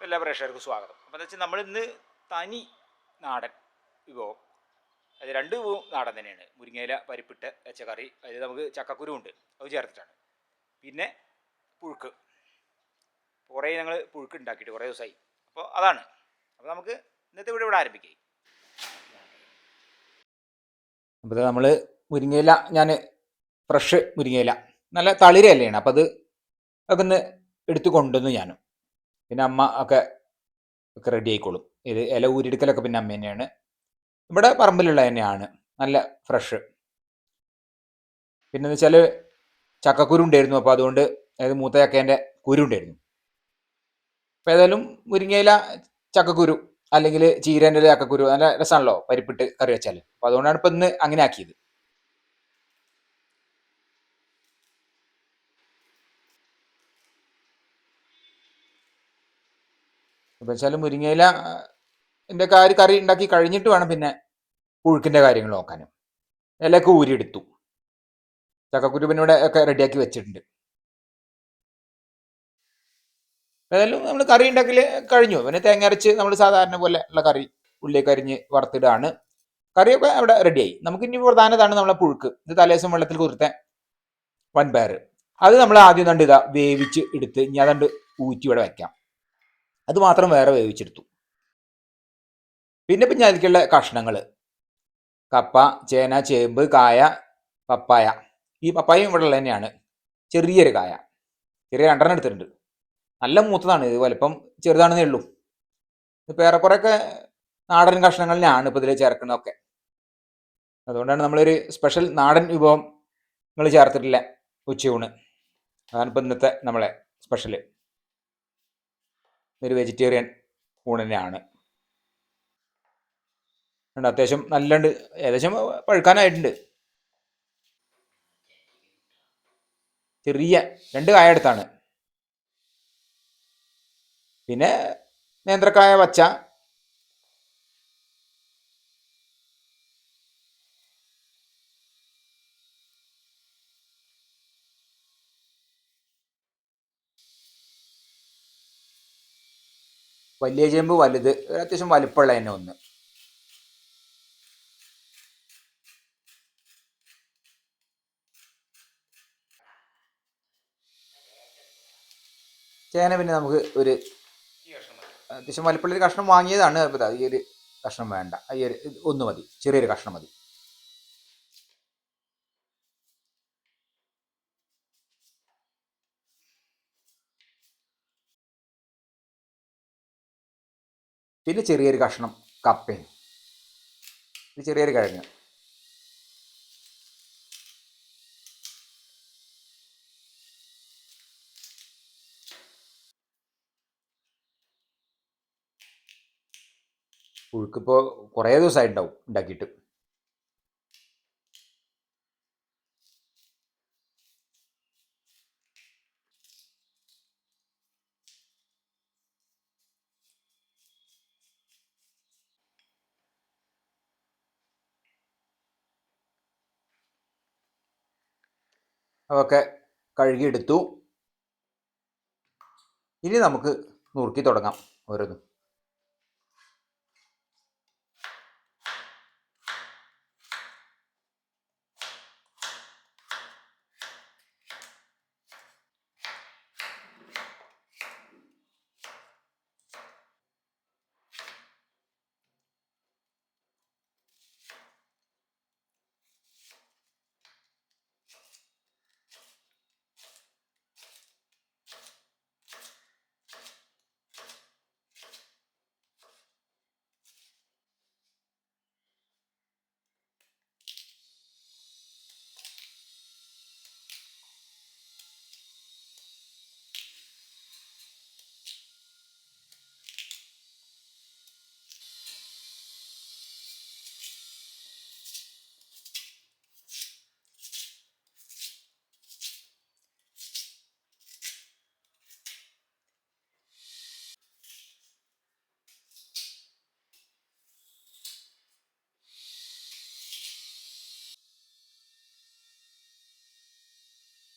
എല്ലാ പ്രേക്ഷകർക്കും സ്വാഗതം. അപ്പോൾ എന്താ വെച്ചാൽ നമ്മളിന്ന് തനി നാടൻ വിഭവം, അത് രണ്ട് വിഭവം നാടൻ തന്നെയാണ്. മുരിങ്ങയില പരിപ്പിട്ട് വെച്ച കറി, അതിൽ നമുക്ക് ചക്കക്കുരു ഉണ്ട്, അത് ചേർത്തിട്ടാണ്. പിന്നെ പുഴുക്ക്, കുറേ ഞങ്ങൾ പുഴുക്ക് ഉണ്ടാക്കിയിട്ട് കുറേ ദിവസമായി. അപ്പോൾ അതാണ്. അപ്പോൾ നമുക്ക് ഇന്നത്തെ ഇവിടെ ആരംഭിക്കാം. അപ്പോൾ നമ്മൾ മുരിങ്ങയില, ഞാൻ ഫ്രഷ് മുരിങ്ങയില നല്ല തളിരല്ലാണ്, അപ്പോൾ അതൊക്കെ ഒന്ന് എടുത്തു കൊണ്ടുവന്നു ഞാനും. പിന്നെ അമ്മ ഒക്കെ റെഡി ആയിക്കോളും. ഇത് ഇല ഊരിയെടുക്കലൊക്കെ പിന്നെ അമ്മ തന്നെയാണ്. ഇവിടെ പറമ്പിലുള്ള തന്നെയാണ്, നല്ല ഫ്രഷ്. പിന്നെ എന്ന് വെച്ചാൽ ചക്കക്കുരു ഉണ്ടായിരുന്നു, അപ്പോൾ അതുകൊണ്ട് അതായത് മൂത്ത ചക്കേൻ്റെ കുരു ഉണ്ടായിരുന്നു. അപ്പോൾ ഏതായാലും മുരിങ്ങയില ചക്കക്കുരു അല്ലെങ്കിൽ ചീരേൻ്റെ ചക്കക്കുരു നല്ല രസമാണല്ലോ പരിപ്പിട്ട് കറി വെച്ചാൽ. അപ്പോൾ അതുകൊണ്ടാണ് ഇപ്പം ഇന്ന് അങ്ങനെ ആക്കിയത്. അപ്പോൾ വെച്ചാൽ മുരിങ്ങയില എൻ്റെ കറി ഉണ്ടാക്കി കഴിഞ്ഞിട്ട് വേണം പിന്നെ പുഴുക്കിൻ്റെ കാര്യങ്ങൾ നോക്കാനും. ഇലയൊക്കെ ഊരിയെടുത്തു, ചക്കക്കുരു പിന്നെ ഇവിടെ ഒക്കെ റെഡിയാക്കി വെച്ചിട്ടുണ്ട്. ഏതായാലും നമ്മൾ കറി ഉണ്ടാക്കൽ കഴിഞ്ഞു. പിന്നെ തേങ്ങ അരച്ച് നമ്മൾ സാധാരണ പോലെ ഉള്ള കറി ഉള്ളിലേക്ക് അരിഞ്ഞ് വറുത്തിടാണ്. കറിയൊക്കെ അവിടെ റെഡിയായി. നമുക്ക് ഇനി പ്രധാനതാണ് നമ്മളെ പുഴുക്ക്. ഇത് തലേദിവസം വെള്ളത്തിൽ കുതിർത്ത വൻപയർ, അത് നമ്മൾ ആദ്യം കണ്ട് വേവിച്ച് എടുത്ത് ഇനി അതണ്ട് ഊറ്റി ഇവിടെ വെക്കാം. അത് മാത്രം വേറെ വേവിച്ചെടുത്തു. പിന്നെ ഇപ്പം അതിലേക്കുള്ള കഷ്ണങ്ങൾ: കപ്പ, ചേന, ചേമ്പ്, കായ, പപ്പായ. ഈ പപ്പായയും ഇവിടെ ഉള്ളത് തന്നെയാണ്. ചെറിയൊരു കായ, ചെറിയ 2 എടുത്തിട്ടുണ്ട്. നല്ല മൂത്തതാണ്, ഇത് വലിപ്പം ചെറുതാണെന്നേ ഉള്ളൂ. ഇപ്പോൾ ഏറെക്കുറെയൊക്കെ നാടൻ കഷ്ണങ്ങളിലാണ് ഇപ്പോൾ ഇതിൽ ചേർക്കുന്നതൊക്കെ. അതുകൊണ്ടാണ് നമ്മളൊരു സ്പെഷ്യൽ നാടൻ വിഭവം നിങ്ങൾ ചേർത്തിട്ടില്ല ഉച്ചയൂണ്. അതാണ് ഇപ്പോൾ ഇന്നത്തെ നമ്മളെ സ്പെഷ്യൽ. ഒരു വെജിറ്റേറിയൻ ഊണ് തന്നെയാണ്. അത്യാവശ്യം നല്ലുണ്ട്, ഏകദേശം പഴുക്കാനായിട്ടുണ്ട്. ചെറിയ 2 കായ എടുത്താണ്. പിന്നെ നേന്ത്രക്കായ പച്ച, വലിയ ചേമ്പ് വലുത്, അത്യാവശ്യം വലിപ്പമുള്ള തന്നെ ഒന്ന്. ചേന പിന്നെ നമുക്ക് ഒരു അത്യാവശ്യം വലിപ്പമുള്ളൊരു കഷ്ണം വാങ്ങിയതാണ്. അപ്പോൾ ഈ ഒരു കഷ്ണം വേണ്ട, ഈ ഒരു ഒന്ന് മതി, ചെറിയൊരു കഷ്ണം മതി. പിന്നെ ചെറിയൊരു കഷ്ണം കപ്പയും, ഇത് ചെറിയൊരു കിഴങ്ങ്. പുഴുക്കിപ്പോൾ കുറേ ദിവസമായിട്ടുണ്ടാവും ഉണ്ടാക്കിയിട്ട്. അതൊക്കെ കഴുകിയെടുത്തു. ഇനി നമുക്ക് നുറുക്കി തുടങ്ങാം ഓരോന്നും.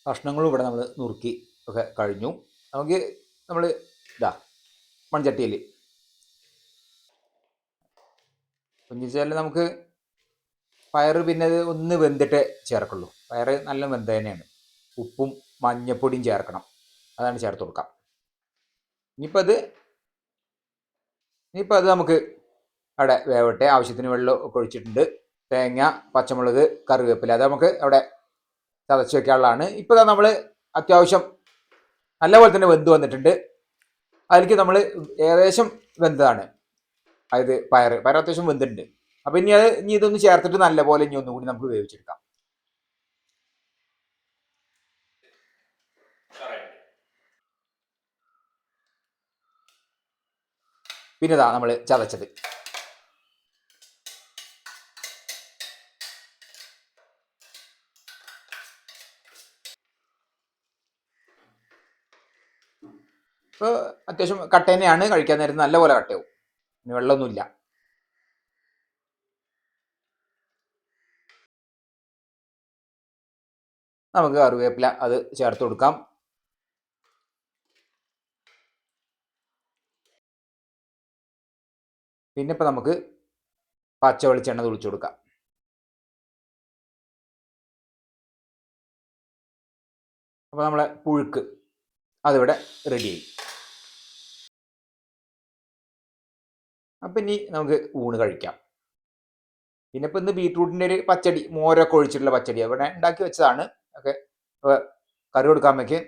കഷ്ണങ്ങളും ഇവിടെ നമ്മൾ നുറുക്കി ഒക്കെ കഴിഞ്ഞു. നമുക്ക് നമ്മൾ മൺചട്ടിയിൽ. കുഞ്ഞിച്ചാൽ നമുക്ക് പയറ് പിന്നെ അത് ഒന്ന് വെന്തിട്ടേ ചേർക്കുള്ളൂ. പയറ് നല്ല വെന്ത് തന്നെയാണ്. ഉപ്പും മഞ്ഞപ്പൊടിയും ചേർക്കണം, അതാണ് ചേർത്ത് കൊടുക്കാം. ഇനിയിപ്പോൾ അത് നമുക്ക് അവിടെ വേവട്ടെ. ആവശ്യത്തിന് വെള്ളം ഒക്കെ ഒഴിച്ചിട്ടുണ്ട്. തേങ്ങ, പച്ചമുളക്, കറിവേപ്പില അത് നമുക്ക് അവിടെ ചതച്ച് വെക്കാനുള്ളതാണ്. ഇപ്പോൾ നമ്മൾ അത്യാവശ്യം നല്ലപോലെ തന്നെ വെന്ത് വന്നിട്ടുണ്ട്. അതിലേക്ക് നമ്മൾ ഏകദേശം വെന്തതാണ്, അതായത് പയർ അത്യാവശ്യം വെന്തിട്ടുണ്ട്. അപ്പം ഇനി ഇതൊന്ന് ചേർത്തിട്ട് നല്ലപോലെ ഇനി ഒന്നുകൂടി നമുക്ക് വേവിച്ചെടുക്കാം. പിന്നെ ഇതാ നമ്മൾ ചതച്ചത്. ഇപ്പോൾ അത്യാവശ്യം കട്ട തന്നെയാണ്. കഴിക്കാൻ നേരത്ത് നല്ലപോലെ കട്ടയാവും, ഇനി വെള്ളമൊന്നുമില്ല. നമുക്ക് കറിവേപ്പില അത് ചേർത്ത് കൊടുക്കാം. പിന്നെ ഇപ്പം നമുക്ക് പച്ച വെളിച്ചെണ്ണ തുളിച്ചു കൊടുക്കാം. അപ്പോൾ നമ്മളെ പുഴുക്ക് അതിവിടെ റെഡിയായി. അപ്പം ഇനി നമുക്ക് ഊണ് കഴിക്കാം. പിന്നെ ഇപ്പം ഇന്ന് ബീട്രൂട്ടിൻ്റെ ഒരു പച്ചടി, മോരൊക്കെ ഒഴിച്ചിട്ടുള്ള പച്ചടി അവിടെ ഉണ്ടാക്കി വെച്ചതാണ്. ഒക്കെ കറി കൊടുക്കാൻ വയ്ക്ക്.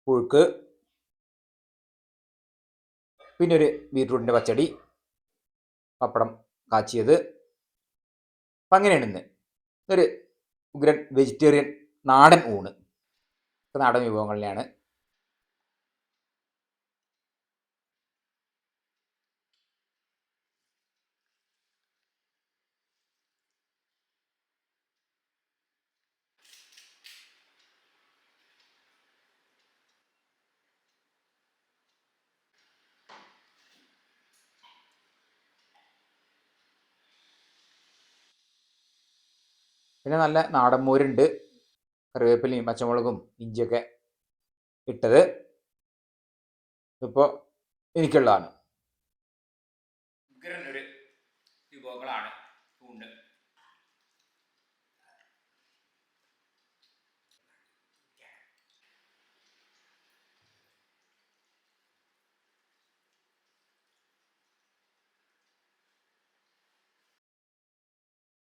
പുഴുക്ക്, പിന്നെ ഒരു ബീട്രൂട്ടിൻ്റെ പച്ചടി, പപ്പടം കാച്ചിയത്. അപ്പം അങ്ങനെയാണ് ഇന്ന് ഒരു ഉഗ്രൻ വെജിറ്റേറിയൻ നാടൻ ഊണ്. നാടൻ വിഭവങ്ങളിലാണ്. പിന്നെ നല്ല നാടൻ മോരുണ്ട്, കറിവേപ്പിലയും പച്ചമുളകും ഇഞ്ചിയൊക്കെ ഇട്ടത്. ഇപ്പോൾ എനിക്കുള്ളതാണ്. ഒരു വിഭവങ്ങളാണ് ഊണ്.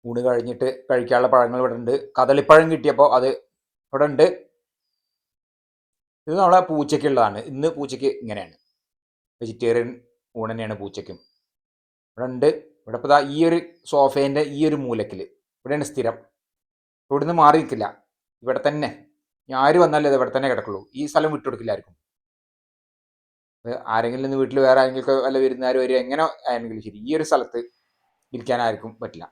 ഊണ് കഴിഞ്ഞിട്ട് കഴിക്കാനുള്ള പഴങ്ങൾ ഇവിടെ ഉണ്ട്. കദളിപ്പഴം കിട്ടിയപ്പോൾ അത് ഇവിടെ ഉണ്ട്. ഇത് നമ്മളെ പൂച്ചയ്ക്കുള്ളതാണ്. ഇന്ന് പൂച്ചയ്ക്ക് ഇങ്ങനെയാണ്, വെജിറ്റേറിയൻ ഊണ് തന്നെയാണ് പൂച്ചയ്ക്കും. ഇവിടെ ഉണ്ട്. ഇവിടെ ഇപ്പോൾ ഈ ഒരു സോഫേൻ്റെ ഈ ഒരു മൂലക്കിൽ ഇവിടെയാണ് സ്ഥിരം. ഇവിടുന്ന് മാറി നിൽക്കില്ല, ഇവിടെ തന്നെ. ആര് വന്നാലും അത് ഇവിടെ തന്നെ കിടക്കുള്ളൂ. ഈ സ്ഥലം വിട്ടുകൊടുക്കില്ല ആർക്കും. ആരെങ്കിലും ഇന്ന് വീട്ടിൽ വേറെ ആരെങ്കിലും വല്ല വിരുന്നുകാർ വരിക എങ്ങനെ ആയെങ്കിലും ശരി, ഈ ഒരു സ്ഥലത്ത് ഇരിക്കാൻ ആർക്കും പറ്റില്ല.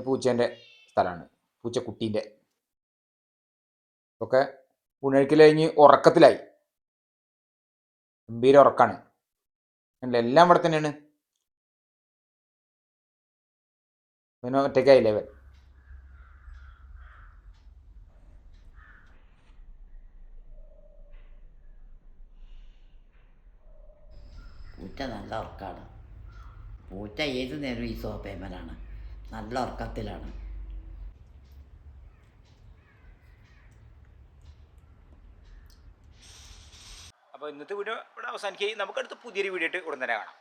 പൂച്ചേൻ്റെ സ്ഥലമാണ്, പൂച്ചക്കുട്ടീൻ്റെ. ഒക്കെ ഊണഴിക്കൽ കഴിഞ്ഞ് ഉറക്കത്തിലായി, ഗംഭീര ഉറക്കാണ്. എല്ലാം ഇവിടെ തന്നെയാണ്. പിന്നെ ഒറ്റയ്ക്കായില്ലേ അവൻ. പൂച്ച നല്ല ഉറക്കമാണ്. പൂച്ച ഏത് നേരവും ഈ സോഫേമലാണ്, നല്ല ഉറക്കത്തിലാണ്. അപ്പോൾ ഇന്നത്തെ വീഡിയോ ഇവിടെ അവസാനിക്കുകയും നമുക്ക് അടുത്ത പുതിയൊരു വീഡിയോ ആയിട്ട് ഉടൻ തന്നെ കാണാം.